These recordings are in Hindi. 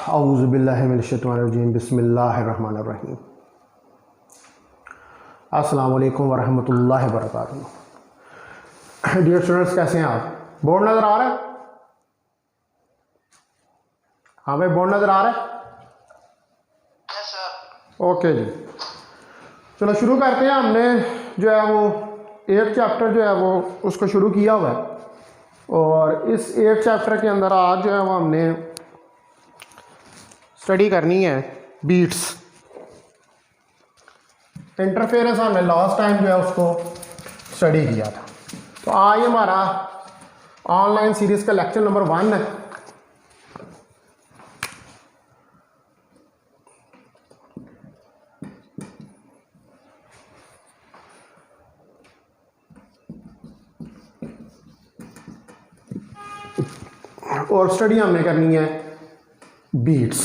औज़ुबिल्लाहि मिनश्शैतानिर्रजीम बिस्मिल्लाहिर्रहमानिर्रहीम। अस्सलामु अलैकुम वरहमतुल्लाहि वबरकातुहू। डियर स्टूडेंट्स, कैसे हैं आप? बोर्ड नज़र आ रहा है? हाँ भाई, बोर्ड नज़र आ रहा है? Yes sir. ओके जी, चलो शुरू करते हैं। हमने जो है वो 8 चैप्टर जो है वो उसको शुरू किया हुआ है, और इस 8 चैप्टर के अंदर आज जो है वो हमने स्टडी करनी है बीट्स। इंटरफेरेंस हमने लास्ट टाइम जो है उसको स्टडी किया था। तो आज हमारा ऑनलाइन सीरीज़ का लेक्चर नंबर 1 है। और स्टडी हमने करनी है बीट्स।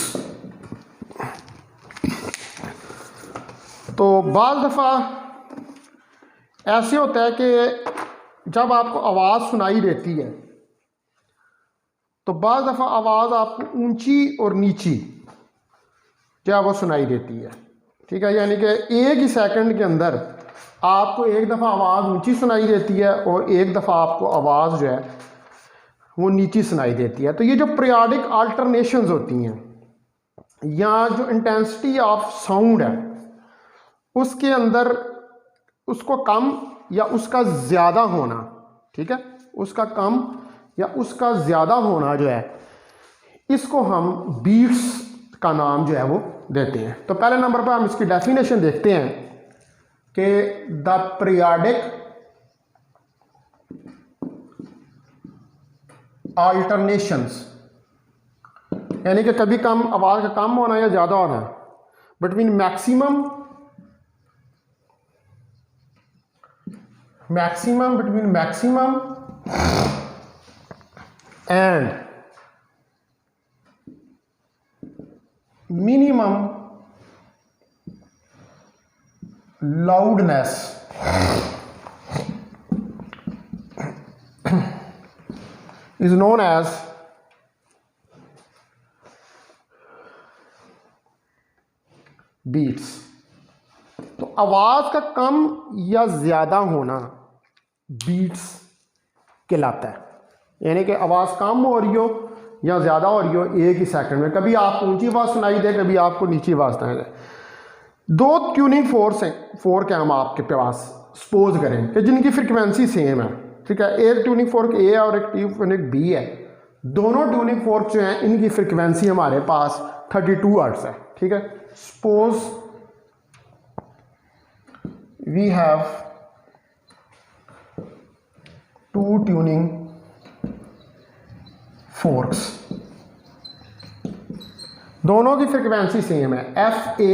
तो बाज़ दफ़ा ऐसे होता है कि जब आपको आवाज़ सुनाई देती है तो बाज़ दफ़ा आवाज़ आपको ऊंची और नीची जो है वो सुनाई देती है। ठीक है, यानी कि एक ही सेकंड के अंदर आपको एक दफ़ा आवाज़ ऊंची सुनाई देती है और एक दफ़ा आपको आवाज़ जो है वो नीची सुनाई देती है। तो ये जो पीरियोडिक अल्टरनेशंस होती हैं या जो इंटेंसिटी ऑफ साउंड है उसके अंदर उसको कम या उसका ज़्यादा होना, ठीक है, उसका कम या उसका ज़्यादा होना जो है इसको हम बीट्स का नाम जो है वो देते हैं। तो पहले नंबर पर हम इसकी डेफिनेशन देखते हैं कि द पीरियोडिक अल्टरनेशंस, यानी कि कभी कम आवाज़ का कम होना या ज़्यादा होना between maximum between maximum and minimum loudness is known as beats। तो आवाज़ का कम या ज़्यादा होना बीट्स कहलाता है, यानी कि आवाज़ कम हो रही हो या ज़्यादा हो रही हो एक ही सेकंड में। कभी आपको ऊंची आवाज़ सुनाई दे, कभी आपको नीची आवाज़ सुनाई दे। दो ट्यूनिंग फोर्क हैं हम आपके पास, सपोज करें कि जिनकी फ्रिक्वेंसी सेम है। ठीक है, एक ट्यूनिंग फोर्क ए है और एक ट्यूनिंग बी है। दोनों ट्यूनिंग फोर्क जो हैं इनकी फ्रिक्वेंसी हमारे पास 32 हर्ट्ज़ है। ठीक है, suppose we have two tuning forks, दोनों की फ्रिक्वेंसी सेम है। एफ ए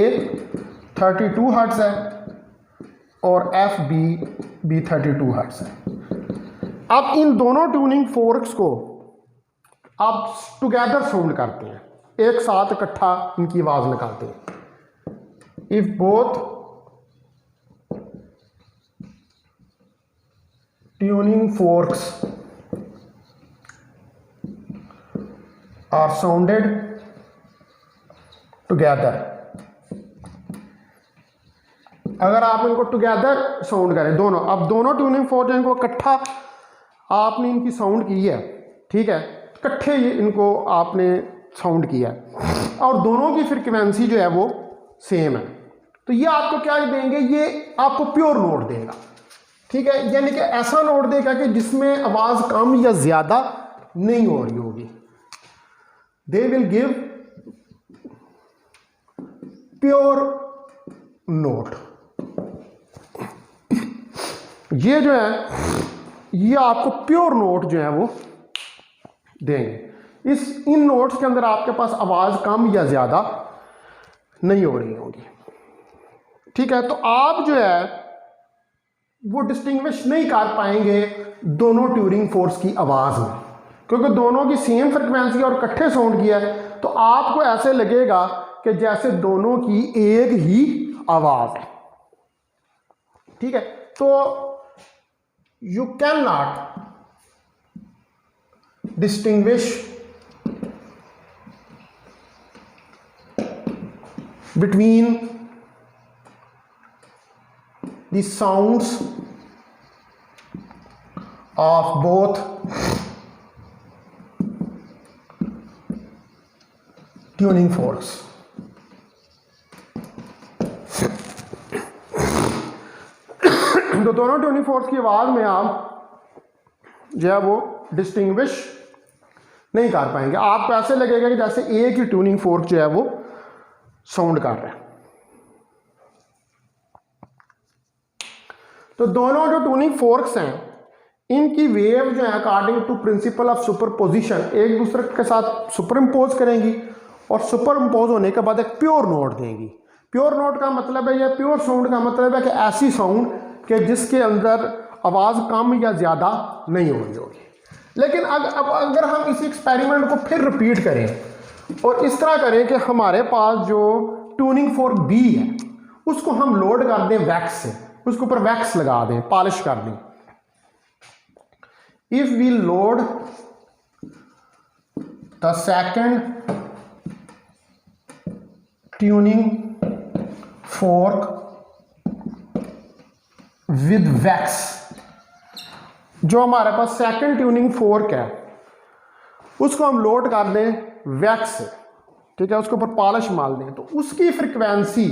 32 हर्ट्ज़ है और एफ बी भी 32 हर्ट्ज़ है। अब इन दोनों ट्यूनिंग फोर्क्स को आप टुगेदर साउंड करते हैं, एक साथ इकट्ठा इनकी आवाज़ निकालते हैं। If both tuning forks are sounded together, अगर आप इनको टुगेदर साउंड करें दोनों, अब दोनों ट्यूनिंग फोर्क इनको इकट्ठा आपने इनकी साउंड की है, ठीक है, इकट्ठे इनको आपने साउंड किया है और दोनों की फ्रिक्वेंसी जो है वो सेम है, तो ये आपको क्या देंगे? ये आपको प्योर नोट देगा। ठीक है, यानी कि ऐसा नोट देगा कि जिसमें आवाज़ कम या ज़्यादा नहीं हो रही होगी। They will give pure note. ये जो है ये आपको प्योर नोट जो है वो देंगे। इन नोट्स के अंदर आपके पास आवाज़ कम या ज़्यादा नहीं हो रही होगी। ठीक है, तो आप जो है वो डिस्टिंग्विश नहीं कर पाएंगे दोनों ट्यूनिंग फोर्क्स की आवाज़ में, क्योंकि दोनों की सेम फ्रिक्वेंसी और इकट्ठे साउंड किया है, तो आपको ऐसे लगेगा कि जैसे दोनों की एक ही आवाज़ है। ठीक है, तो you can not distinguish between the sounds of both tuning forks. तो दोनों ट्यूनिंग फोर्क्स की आवाज़ में आप जो है वो डिस्टिंग्विश नहीं कर पाएंगे। आपको ऐसे लगेगा कि जैसे एक ही ट्यूनिंग फोर्क जो है वो साउंड कर रहा है। तो दोनों जो ट्यूनिंग फोर्क्स हैं इनकी वेव जो है according to principle of superposition एक दूसरे के साथ सुपर इम्पोज करेंगी और सुपर इम्पोज होने के बाद एक प्योर नोट देंगी। प्योर नोट का मतलब है, या प्योर साउंड का मतलब है कि ऐसी साउंड कि जिसके अंदर आवाज़ कम या ज़्यादा नहीं हो रही होगी। लेकिन अब अगर हम इस एक्सपेरिमेंट को फिर रिपीट करें और इस तरह करें कि हमारे पास जो ट्यूनिंग फोर्क बी है उसको हम लोड कर दें वैक्स से, उसके ऊपर वैक्स लगा दें, पॉलिश कर दें। If we load the second tuning fork with wax, जो हमारे पास सेकंड ट्यूनिंग फोर्क है उसको हम लोड कर दें वैक्स से, ठीक है, उसके ऊपर पॉलिश मार दें, तो उसकी फ्रीक्वेंसी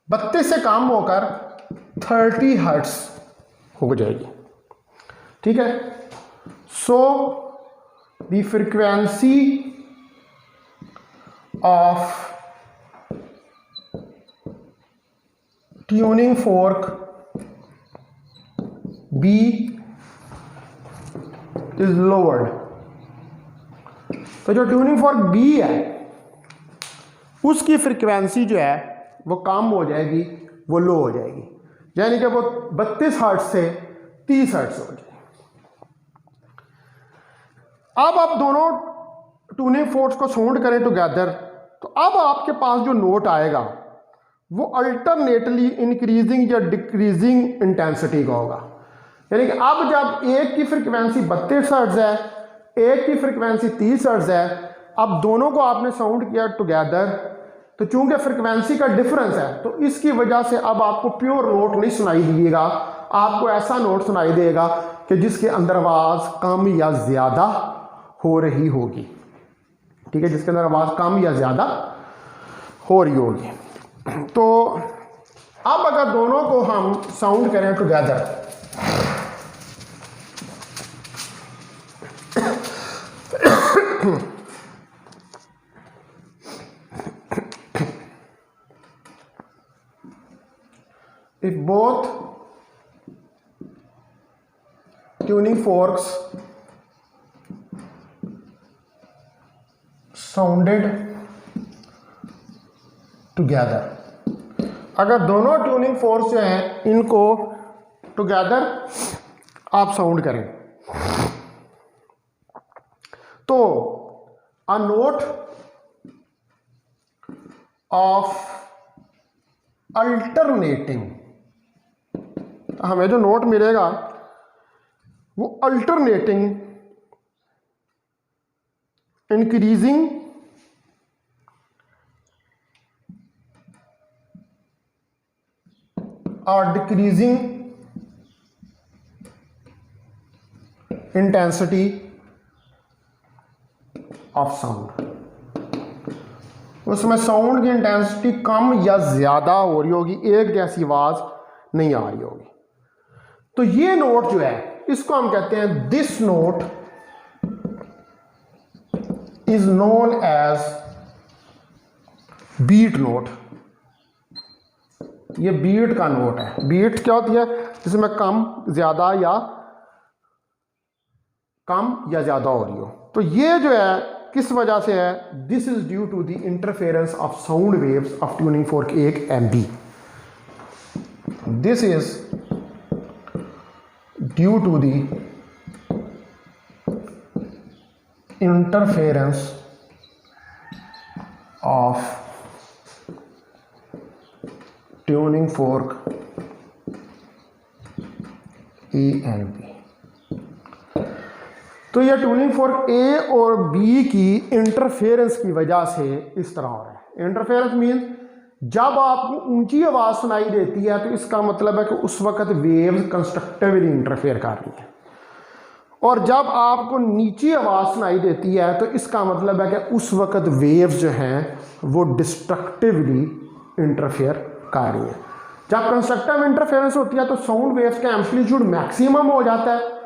32 से कम होकर 30 हर्ट्ज हो जाएगी। ठीक है, so the frequency of tuning fork B is lowered। तो जो ट्यूनिंग फोर्क B है उसकी फ्रीक्वेंसी जो है वो कम हो जाएगी, वो लो हो जाएगी, यानी कि वो 32 हर्ट्ज से 30 हर्ट्ज हो जाएगी। अब आप दोनों ट्यूनिंग फोर्क्स को साउंड करें टुगेदर, तो अब आपके पास जो नोट आएगा वो अल्टरनेटली इंक्रीजिंग या डिक्रीजिंग इंटेंसिटी का होगा। यानी कि अब जब एक की फ्रीक्वेंसी 32 हर्ट्ज है, एक की फ्रीक्वेंसी 30 हर्ट्ज है, अब दोनों को आपने साउंड किया टुगेदर, तो चूंकि फ्रीक्वेंसी का डिफरेंस है तो इसकी वजह से अब आपको प्योर नोट नहीं सुनाई देगा, आपको ऐसा नोट सुनाई देगा कि जिसके अंदर आवाज़ कम या ज़्यादा हो रही होगी। ठीक है, जिसके अंदर आवाज़ कम या ज़्यादा हो रही होगी। तो अब अगर दोनों को हम साउंड करें together, if both tuning forks sounded together, अगर दोनों ट्यूनिंग फोर्स जो हैं इनको टुगेदर आप साउंड करें तो अ नोट ऑफ अल्टरनेटिंग, हमें जो नोट मिलेगा वो अल्टरनेटिंग इंक्रीजिंग और डिक्रीजिंग इंटेंसिटी ऑफ साउंड, उसमें साउंड की इंटेंसिटी कम या ज़्यादा हो रही होगी, एक जैसी आवाज़ नहीं आ रही होगी। तो ये नोट जो है इसको हम कहते हैं, this note is known as beat note. ये बीट का नोट है। बीट क्या होती है? जिसमें कम ज़्यादा ज़्यादा हो रही हो। तो ये जो है किस वजह से है? This is due to the interference of sound waves of tuning fork 1 MB। This is due to the interference of tuning fork A and B। तो तो ये ट्यूनिंग फोर्क ए और बी की इंटरफेरेंस की वजह से इस तरह हो रहा है। इंटरफेरेंस मीन्स जब आपको ऊंची आवाज़ सुनाई देती है तो इसका मतलब है कि उस वक्त वेव्स कंस्ट्रक्टिवली इंटरफेयर कर रही है, और जब आपको नीची आवाज़ सुनाई देती है तो इसका मतलब है कि उस वक्त वेव्स जो हैं वो डिस्ट्रक्टिवली इंटरफेयर कर रही हैं। जब कंस्ट्रक्टिव इंटरफेरेंस होती है तो साउंड वेव्स का एम्पलीट्यूड मैक्सिमम हो जाता है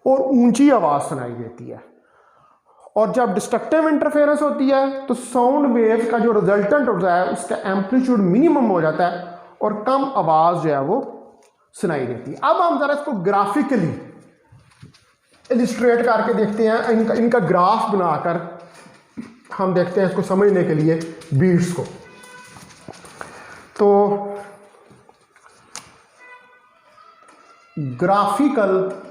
और ऊंची आवाज़ सुनाई देती है, और जब डिस्ट्रक्टिव इंटरफेरेंस होती है तो साउंड वेव का जो रिजल्टेंट होता है उसका एम्पलीट्यूड मिनिमम हो जाता है और कम आवाज़ जो है वो सुनाई देती है। अब हम ज़रा इसको ग्राफिकली इलिस्ट्रेट करके देखते हैं, इनका ग्राफ बनाकर हम देखते हैं इसको समझने के लिए बीट्स को। तो graphical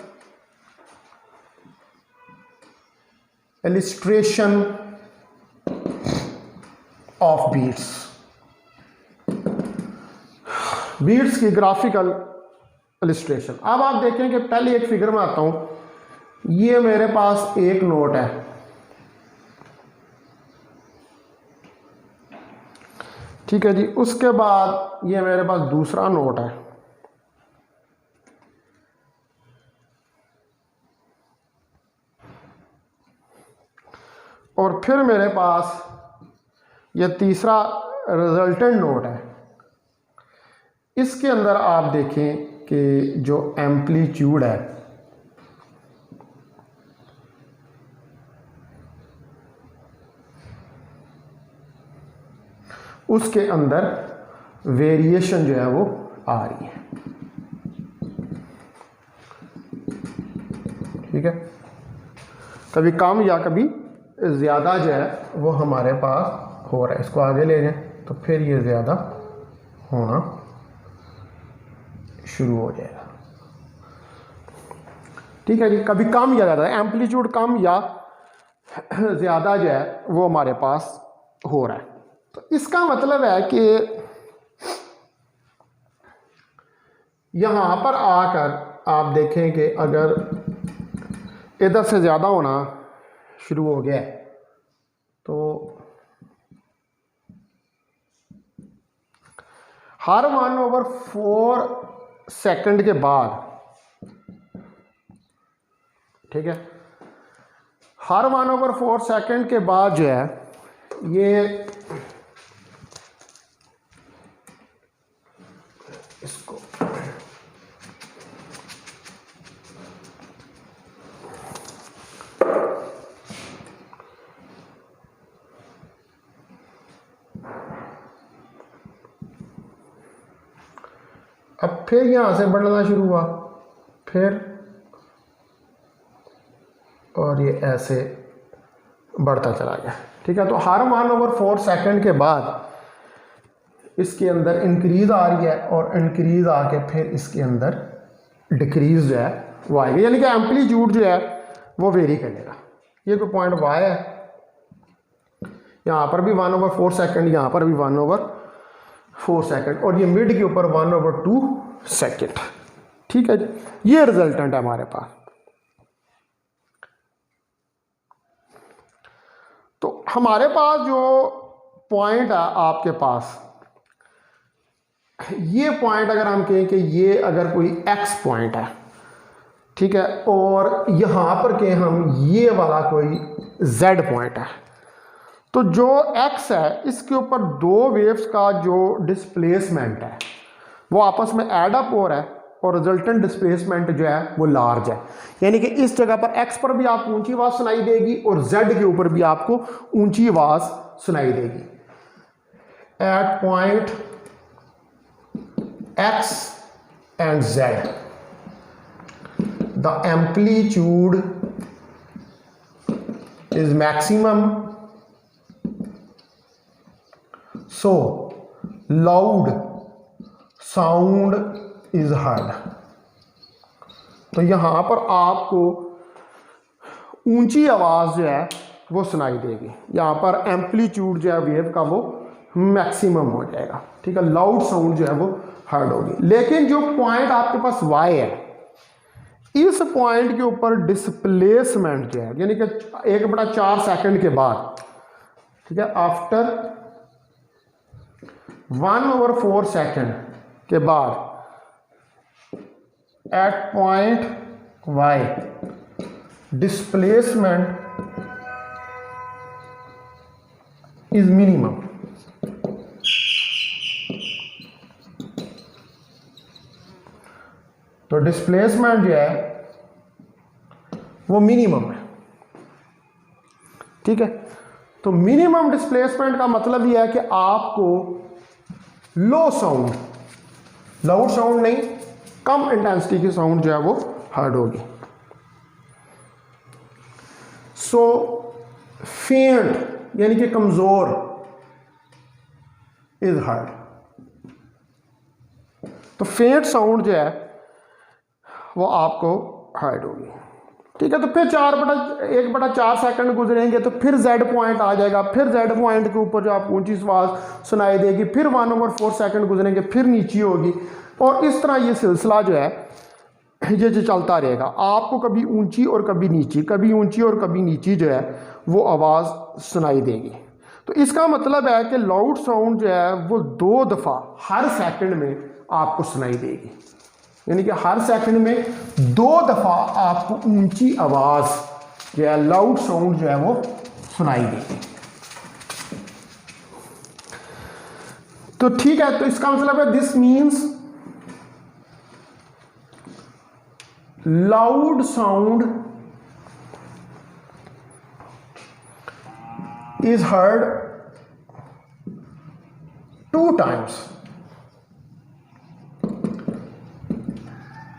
illustration of beats, beats की ग्राफिकल illustration। अब आप देखें कि पहले एक फिगर में आता हूं, ये मेरे पास एक नोट है, ठीक है जी। उसके बाद ये मेरे पास दूसरा नोट है, और फिर मेरे पास ये तीसरा रिजल्टेंट नोट है। इसके अंदर आप देखें कि जो एम्पलीट्यूड है उसके अंदर वेरिएशन जो है वो आ रही है, ठीक है। कभी कम या कभी ज़्यादा जो है वो हमारे पास हो रहा है। इसको आगे ले जाएं तो फिर ये ज़्यादा होना शुरू हो जाएगा, ठीक है जी। कभी कम या ज़्यादा, एम्पलीट्यूड कम या ज़्यादा जो है वो हमारे पास हो रहा है। तो इसका मतलब है कि यहाँ पर आकर आप देखें कि अगर इधर से ज़्यादा होना शुरू हो गया तो हर 1/4 सेकंड के बाद, ठीक है, हर 1/4 सेकंड के बाद जो है ये इसको अब फिर यहाँ से बढ़ना शुरू हुआ, फिर और ये ऐसे बढ़ता चला गया, ठीक है। तो हर 1/4 सेकंड के बाद इसके अंदर इंक्रीज आ रही है और इंक्रीज आके फिर इसके अंदर डिक्रीज जो है वो आएगी, यानी कि एम्पलीट्यूड जो है वो वेरी करेगा। ये कोई पॉइंट वाई है, यहाँ पर भी 1/4 सेकंड, यहाँ पर भी 1/4 सेकंड, और ये मिड के ऊपर 1/2 सेकंड, ठीक है जी। ये रिजल्टेंट है हमारे पास। तो हमारे पास जो पॉइंट है आपके पास, ये पॉइंट अगर हम कहें कि ये अगर कोई एक्स पॉइंट है, ठीक है, और यहाँ पर कहें हम ये वाला कोई जेड पॉइंट है, तो जो एक्स है इसके ऊपर दो वेव्स का जो डिस्प्लेसमेंट है वो आपस में एड अप हो रहा है और रिजल्टेंट डिस्प्लेसमेंट जो है वो लार्ज है, यानी कि इस जगह पर एक्स पर भी आपको ऊंची आवाज़ सुनाई देगी और जेड के ऊपर भी आपको ऊंची आवाज़ सुनाई देगी। At point X and Z the amplitude is maximum, so loud sound is heard। तो यहाँ पर आपको ऊंची आवाज़ जो है वो सुनाई देगी, यहाँ पर एम्पलीट्यूड जो है वेव का वो मैक्सिमम हो जाएगा, ठीक है, लाउड साउंड जो है वो हर्ड होगी। लेकिन जो पॉइंट आपके पास वाई है, इस पॉइंट के ऊपर डिस्प्लेसमेंट जो है यानी कि 1/4 सेकंड के बाद, ठीक है, आफ्टर 1/4 सेकंड के बाद at point y displacement is minimum. तो डिस्प्लेसमेंट जो है वो मिनिमम है, ठीक है। तो मिनिमम डिस्प्लेसमेंट का मतलब यह है कि आपको लो साउंड, लाउड साउंड नहीं, कम इंटेंसिटी की साउंड जो है वो हर्ड होगी। सो फेंट यानी कि कमजोर इज हर्ड। तो फेंट साउंड जो है वो आपको हर्ड होगी, ठीक है। तो फिर 1/4 सेकंड गुजरेंगे तो फिर जेड पॉइंट आ जाएगा, फिर जेड पॉइंट के ऊपर जो आप ऊंची आवाज सुनाई देगी, फिर 1/4 सेकंड गुजरेंगे, फिर नीची होगी, और इस तरह ये सिलसिला जो है ये जो चलता रहेगा। आपको कभी ऊंची और कभी नीची, कभी ऊंची और कभी नीची जो है वो आवाज़ सुनाई देगी। तो इसका मतलब है कि लाउड साउंड जो है वो 2 दफ़ा हर सेकंड में आपको सुनाई देगी, यानी कि हर सेकंड में 2 दफ़ा आपको ऊंची आवाज़ जो है, लाउड साउंड जो है वो सुनाई देगी। तो ठीक है, तो इसका मतलब है this means loud sound is heard 2 times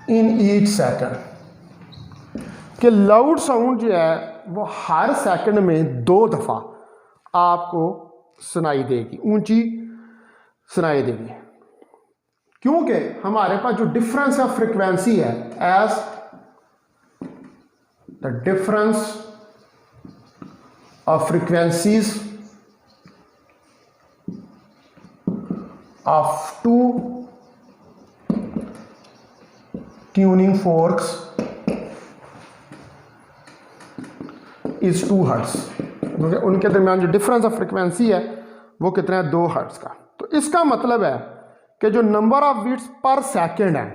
in each second। कि लाउड साउंड जो है वो हर सेकंड में 2 दफ़ा आपको सुनाई देगी, ऊंची सुनाई देगी, क्योंकि हमारे पास जो डिफरेंस ऑफ फ्रीक्वेंसी है, as the difference of frequencies of 2 tuning forks is 2 hertz. क्योंकि उनके दरमियान जो डिफरेंस ऑफ फ्रीक्वेंसी है वो कितना है, 2 हर्ट्ज का। तो इसका मतलब है कि जो number of beats per second है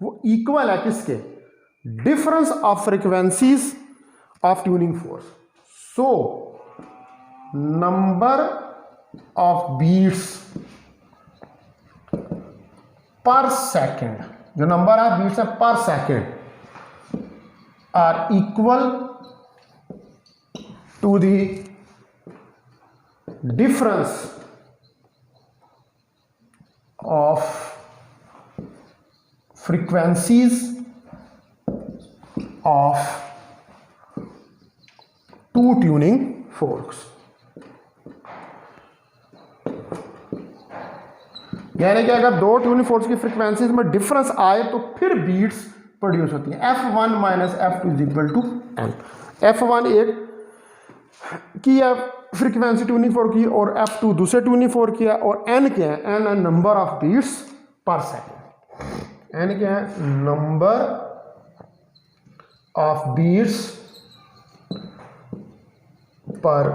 वो इक्वल है किसके, difference of frequencies of tuning force. So number of beats per second, जो नंबर ऑफ बीट्स है per second are equal to the difference of frequencies of 2 tuning forks। यानी कि अगर 2 ट्यूनिंग फोर्क्स की फ्रीक्वेंसीज में डिफरेंस आए तो फिर बीट्स प्रोड्यूस होती हैं। F1 minus F2 is equal to N। F1 एक की है फ्रीक्वेंसी ट्यूनिंग फोर्क की, और F2 दूसरे ट्यूनिंग फोर्क की है, और N क्या है, N है number of beats per second. N क्या है, number of beats per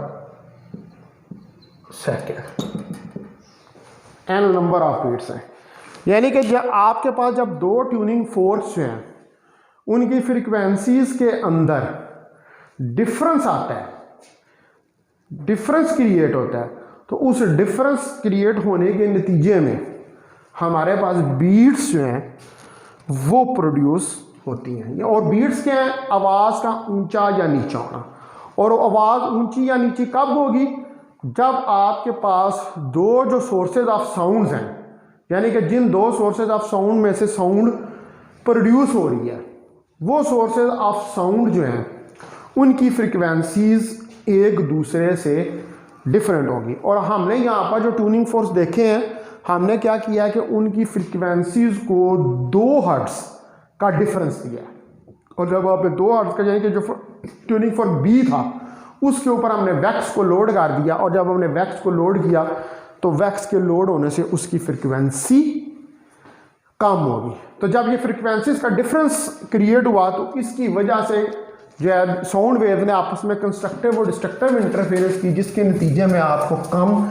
second, N number of beats हैं। यानी कि जब आपके पास जब 2 ट्यूनिंग फोर्क्स हैं उनकी फ्रीक्वेंसीज के अंदर डिफरेंस आता है, डिफरेंस क्रिएट होता है, तो उस डिफरेंस क्रिएट होने के नतीजे में हमारे पास बीट्स जो हैं वो प्रोड्यूस होती हैं। और बीट्स क्या है, आवाज़ का ऊंचा या नीचा होना। और आवाज़ ऊंची या नीची कब होगी, जब आपके पास 2 जो सोर्सेज ऑफ साउंड्स हैं, यानी कि जिन 2 सोर्सेज ऑफ साउंड में से साउंड प्रोड्यूस हो रही है, वो सोर्सेज ऑफ साउंड जो हैं उनकी फ्रीक्वेंसीज एक दूसरे से डिफरेंट होगी। और हमने यहाँ पर जो ट्यूनिंग फोर्स देखे हैं, हमने क्या किया है कि उनकी फ्रीक्वेंसीज को 2 हर्ट्ज का डिफरेंस दिया है। और जब आपने 2 हर्ट्ज का, यानी कि जो ट्यूनिंग फोर्क बी था उसके ऊपर हमने वैक्स को लोड कर दिया, और जब हमने वैक्स को लोड किया तो वैक्स के लोड होने से उसकी फ्रीक्वेंसी कम होगी। तो जब ये फ्रिक्वेंसीज का डिफरेंस क्रिएट हुआ तो इसकी वजह से जो है साउंड वेव ने आपस में कंस्ट्रक्टिव और डिस्ट्रक्टिव इंटरफेरेंस की, जिसके नतीजे में आपको कम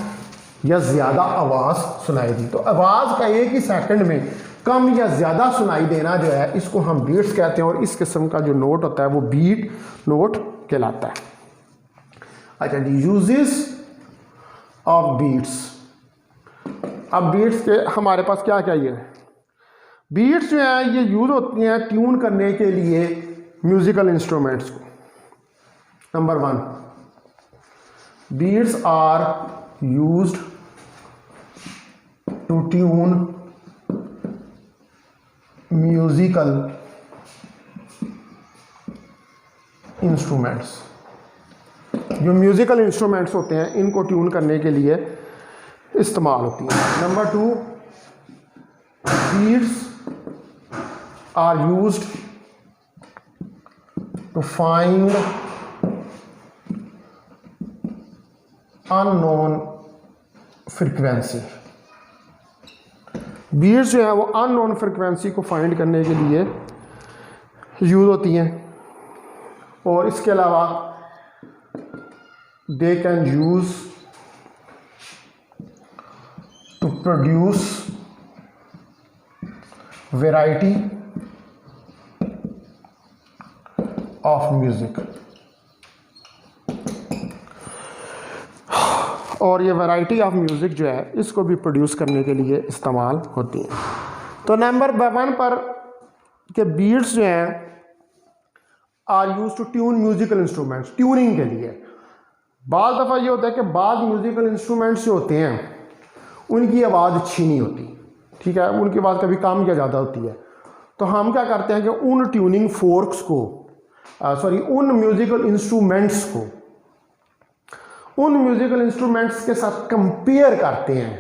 या ज़्यादा आवाज़ सुनाई दी। तो आवाज़ का एक ही सेकंड में कम या ज़्यादा सुनाई देना जो है इसको हम बीट्स कहते हैं, और इस किस्म का जो नोट होता है वो बीट नोट कहलाता है। अच्छा जी, यूजेस ऑफ बीट्स। अब बीट्स के हमारे पास क्या क्या ये बीट्स जो हैं ये यूज़ होती हैं ट्यून करने के लिए म्यूज़िकल इंस्ट्रूमेंट्स को। Number 1, beats are used to tune musical instruments. जो म्यूज़िकल इंस्ट्रूमेंट्स होते हैं इनको ट्यून करने के लिए इस्तेमाल होती हैं। Number 2, beats are used to find unknown frequency. Beats जो है वो अननोन फ्रीक्वेंसी को फाइंड करने के लिए यूज़ होती हैं, और इसके अलावा they can use to produce variety of music. और ये वैरायटी ऑफ म्यूज़िक जो है इसको भी प्रोड्यूस करने के लिए इस्तेमाल होती हैं। तो नंबर 1 पर के बीट्स जो हैं are use to tune musical instruments, tuning के लिए। बाज़ दफ़ा ये होता है कि बाद म्यूज़िकल इंस्ट्रूमेंट्स जो होते हैं उनकी आवाज़ अच्छी नहीं होती, ठीक है, उनकी आवाज़ कभी कम या ज़्यादा होती है। तो हम क्या करते हैं कि उन ट्यूनिंग फोर्क्स को उन म्यूज़िकल इंस्ट्रूमेंट्स को उन म्यूज़िकल इंस्ट्रूमेंट्स के साथ कंपेयर करते हैं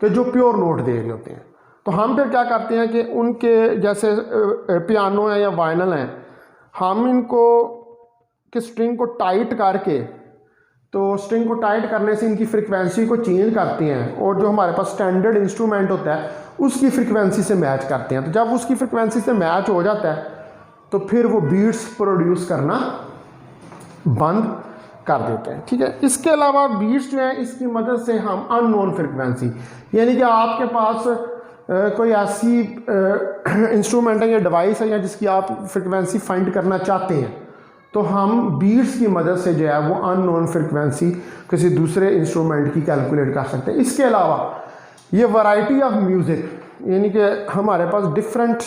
कि जो प्योर नोट दे रहे होते हैं। तो हम फिर क्या करते हैं कि उनके जैसे पियानो है या वायनल हैं, हम इनको कि स्ट्रिंग को टाइट करके, तो स्ट्रिंग को टाइट करने से इनकी फ्रीक्वेंसी को चेंज करते हैं, और जो हमारे पास स्टैंडर्ड इंस्ट्रूमेंट होता है उसकी फ्रीक्वेंसी से मैच करते हैं। तो जब उसकी फ्रीक्वेंसी से मैच हो जाता है तो फिर वो बीट्स प्रोड्यूस करना बंद कर देते हैं, ठीक है। इसके अलावा बीट्स जो हैं इसकी मदद से हम अननोन फ्रीक्वेंसी, यानी कि आपके पास कोई ऐसी इंस्ट्रूमेंट है या डिवाइस है या जिसकी आप फ्रीक्वेंसी फाइंड करना चाहते हैं, तो हम बीट्स की मदद से जो है वो अननोन फ्रीक्वेंसी किसी दूसरे इंस्ट्रूमेंट की कैलकुलेट कर सकते हैं। इसके अलावा ये वैरायटी ऑफ म्यूज़िक, यानी कि हमारे पास डिफरेंट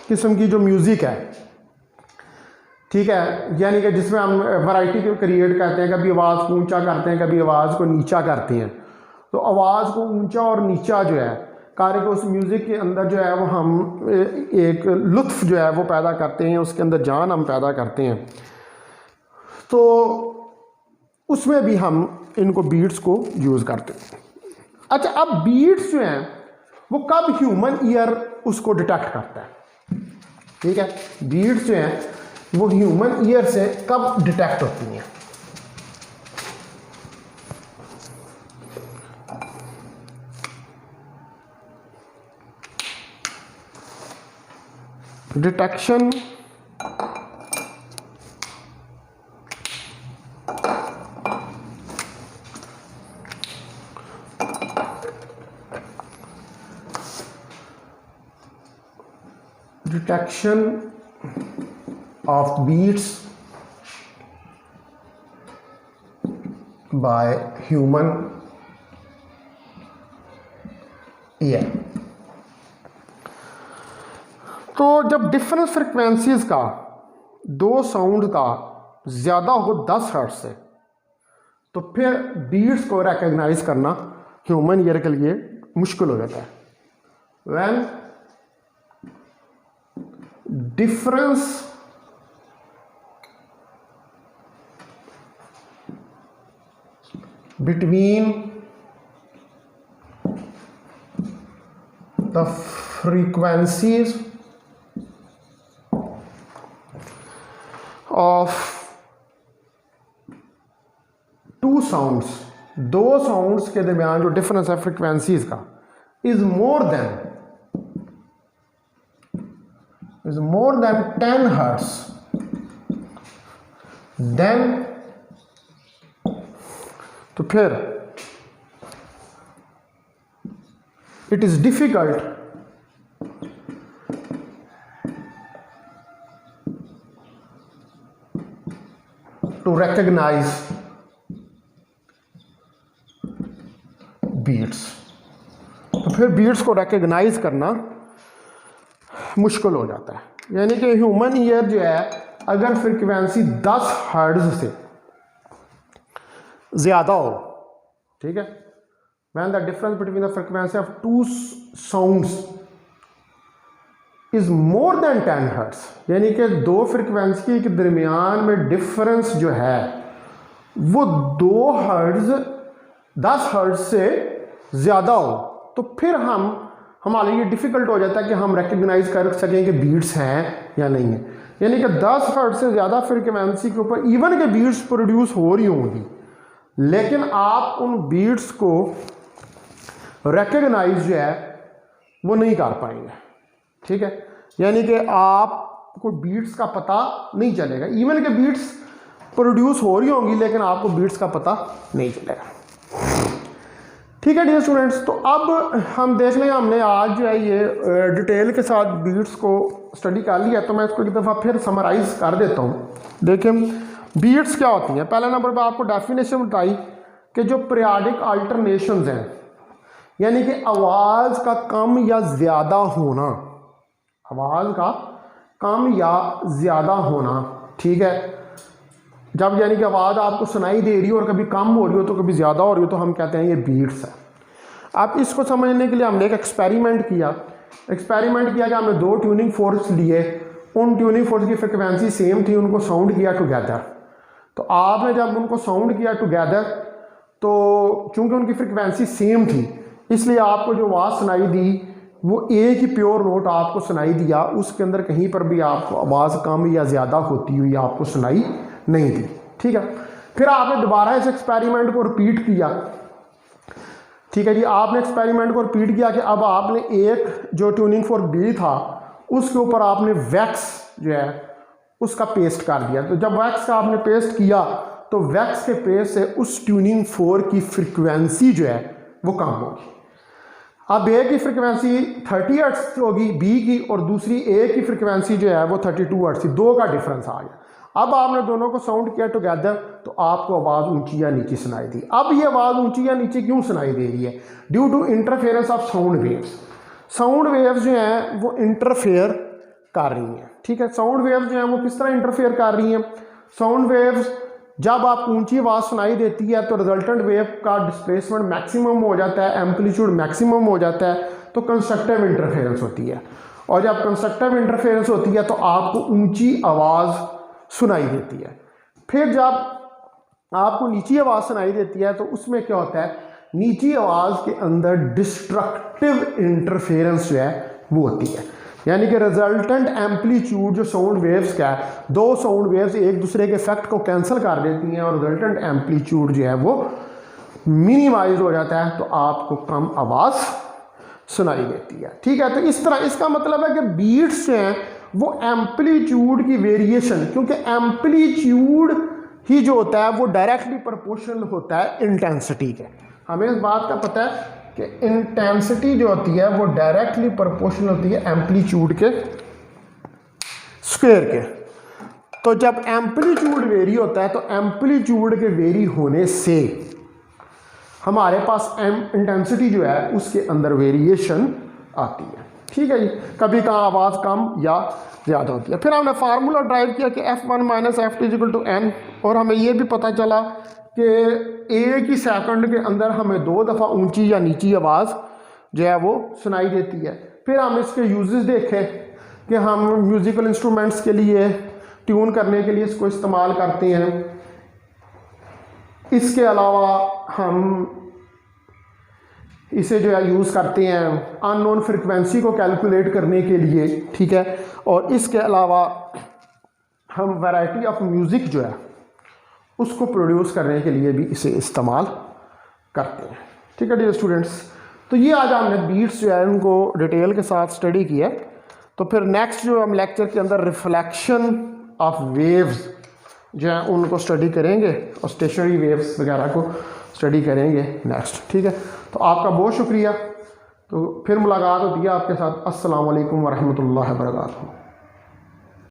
किस्म की जो म्यूज़िक है, ठीक है, यानी कि जिसमें हम वैरायटी को क्रिएट करते हैं, कभी आवाज़ को ऊंचा करते हैं, कभी आवाज़ को नीचा करते हैं। तो आवाज़ को ऊंचा और नीचा जो है कार्य को उस म्यूज़िक के अंदर जो है वो हम एक लुत्फ़ जो है वो पैदा करते हैं, उसके अंदर जान हम पैदा करते हैं। तो उसमें भी हम इनको बीट्स को यूज़ करते हैं। अच्छा, अब बीट्स जो हैं वो कब ह्यूमन ईयर उसको डिटेक्ट करता है, ठीक है, बीट्स जो हैं वो ह्यूमन ईयर से कब डिटेक्ट होती हैं। Detection of beats by human ear। तो जब डिफरेंस फ्रिक्वेंसीज का दो साउंड का ज़्यादा हो 10 हर्ट्ज से, तो फिर बीट्स को रिकॉग्नाइज करना ह्यूमन ईयर के लिए मुश्किल हो जाता है। When difference between the frequencies of two sounds, दो साउंड्स के दरमियान जो डिफरेंस है फ्रिक्वेंसीज का, is more than 10 hertz, then तो फिर it is difficult to recognize beats. तो फिर बीट्स को रिकग्नाइज करना मुश्किल हो जाता है। यानी कि ह्यूमन ईयर जो है अगर फ्रीक्वेंसी 10 हर्ट्ज से ज़्यादा हो, ठीक है, when the difference between the frequency of two sounds is more than 10 hertz, यानी कि दो फ्रीक्वेंसी के दरमियान में डिफरेंस जो है वो 2 हर्ट्ज 10 हर्ट्ज से ज़्यादा हो, तो फिर हमारे लिए डिफ़िकल्ट हो जाता है कि हम रिकग्नाइज कर सकें कि बीट्स हैं या नहीं है। यानी कि 10 हर्ट्ज से ज़्यादा फ्रीक्वेंसी के ऊपर इवन के बीट्स प्रोड्यूस हो रही होंगी, लेकिन आप उन बीट्स को रिकग्नाइज जो है वो नहीं कर पाएंगे, ठीक है। यानी कि आपको बीट्स का पता नहीं चलेगा, इवन के बीट्स प्रोड्यूस हो रही होंगी लेकिन आपको बीट्स का पता नहीं चलेगा, ठीक है डियर स्टूडेंट्स। तो अब हम देख लें, हमने आज जो है ये डिटेल के साथ बीट्स को स्टडी कर लिया, तो मैं इसको एक दफ़ा फिर समराइज कर देता हूँ। देखें बीट्स क्या होती हैं। पहले नंबर पर आपको डेफिनेशन बताई कि जो पीरियाडिक अल्टरनेशंस हैं, यानी कि आवाज़ का कम या ज़्यादा होना, आवाज़ का कम या ज़्यादा होना, ठीक है। जब यानी कि आवाज़ आपको सुनाई दे रही हो और कभी कम हो रही हो तो कभी ज़्यादा हो रही हो, तो हम कहते हैं ये बीट्स है। अब इसको समझने के लिए हमने एक एक्सपेरिमेंट किया कि हमने 2 ट्यूनिंग फोर्स लिए, उन ट्यूनिंग फोर्स की फ्रिक्वेंसी सेम थी, उनको साउंड किया टुगेदर। तो आपने जब उनको साउंड किया टुगेदर, तो चूँकि उनकी फ्रिक्वेंसी सेम थी इसलिए आपको जो आवाज़ सुनाई दी वो एक ही प्योर नोट आपको सुनाई दिया, उसके अंदर कहीं पर भी आपको आवाज़ कम या ज़्यादा होती हुई आपको सुनाई नहीं दी, ठीक है। फिर आपने दोबारा इस एक्सपेरिमेंट को रिपीट किया, ठीक है जी। आपने एक्सपेरिमेंट को रिपीट किया कि अब आपने एक जो ट्यूनिंग फोर्क बी था उसके ऊपर आपने वैक्स जो है उसका पेस्ट कर दिया। तो जब वैक्स का आपने पेस्ट किया तो वैक्स के पेस्ट से उस ट्यूनिंग फोर्क की फ्रिक्वेंसी जो है वो कम होगी। अब ए की फ्रिक्वेंसी 30 हर्ट्ज होगी बी की, और दूसरी ए की फ्रिक्वेंसी जो है वो 32 हर्ट्ज थी, 2 का डिफरेंस आ गया। अब आपने दोनों को साउंड किया टुगेदर तो आपको आवाज़ ऊंची या नीची सुनाई दी। अब ये आवाज़ ऊंची या नीची क्यों सुनाई दे रही है? Due to interference of sound waves. Sound waves जो हैं वो इंटरफेयर कर रही हैं, ठीक है। साउंड वेव्स जो हैं वो किस तरह इंटरफेयर कर रही हैं? साउंड वेव्स जब आपको ऊंची आवाज़ सुनाई देती है तो रिजल्टेंट वेव का डिस्प्लेसमेंट मैक्सिमम हो जाता है, एम्पलीट्यूड मैक्सिमम हो जाता है, तो कंस्ट्रक्टिव इंटरफेरेंस होती है। और जब कंस्ट्रक्टिव इंटरफेरेंस होती है तो आपको ऊंची आवाज़ सुनाई देती है। फिर जब आपको नीची आवाज़ सुनाई देती है तो उसमें क्या होता है, नीची आवाज़ के अंदर डिस्ट्रक्टिव इंटरफेरेंस जो है वो होती है। यानी कि रिजल्टेंट एम्पलीट्यूड जो साउंड वेव्स का है, 2 साउंड वेव्स एक दूसरे के इफेक्ट को कैंसिल कर देती हैं और रिजल्टेंट एम्पलीट्यूड जो है वो मिनिमाइज हो जाता है, तो आपको कम आवाज़ सुनाई देती है, ठीक है। तो इस तरह इसका मतलब है कि बीट्स जो हैं वो एम्पलीट्यूड की वेरिएशन, क्योंकि एम्पलीट्यूड ही जो होता है वो डायरेक्टली प्रोपोर्शनल होता है इंटेंसिटी के। हमें इस बात का पता है कि इंटेंसिटी जो होती है वो डायरेक्टली प्रोपोर्शनल होती है एम्पलीट्यूड के स्क्वायर के। तो जब एम्पलीट्यूड वेरी होता है तो एम्पलीट्यूड के वेरी होने से हमारे पास इंटेंसिटी जो है उसके अंदर वेरिएशन आती है, ठीक है जी। कभी कहाँ आवाज़ कम या ज़्यादा होती है। फिर हमने फार्मूला ड्राइव किया कि F1 माइनस F2 = N, और हमें ये भी पता चला कि एक ही सेकंड के अंदर हमें 2 दफ़ा ऊंची या नीची आवाज़ जो है वो सुनाई देती है। फिर हम इसके यूजेस देखे कि हम म्यूज़िकल इंस्ट्रूमेंट्स के लिए ट्यून करने के लिए इसको इस्तेमाल करते हैं। इसके अलावा हम इसे जो है यूज़ करते हैं अननोन फ्रिक्वेंसी को कैलकुलेट करने के लिए, ठीक है। और इसके अलावा हम वैरायटी ऑफ म्यूज़िक जो है उसको प्रोड्यूस करने के लिए भी इसे इस्तेमाल करते हैं, ठीक है डियर स्टूडेंट्स। तो ये आज हमने बीट्स जो है उनको डिटेल के साथ स्टडी किया। तो फिर नेक्स्ट जो हम लेक्चर के अंदर रिफ्लेक्शन ऑफ वेव्स जो है उनको स्टडी करेंगे और स्टेशनरी वेव्स वगैरह को स्टडी करेंगे नेक्स्ट। ठीक है, तो आपका बहुत शुक्रिया। तो फिर मुलाकात होती है आपके साथ। अस्सलाम वालेकुम वरहमतुल्लाहि वबरकातुहू।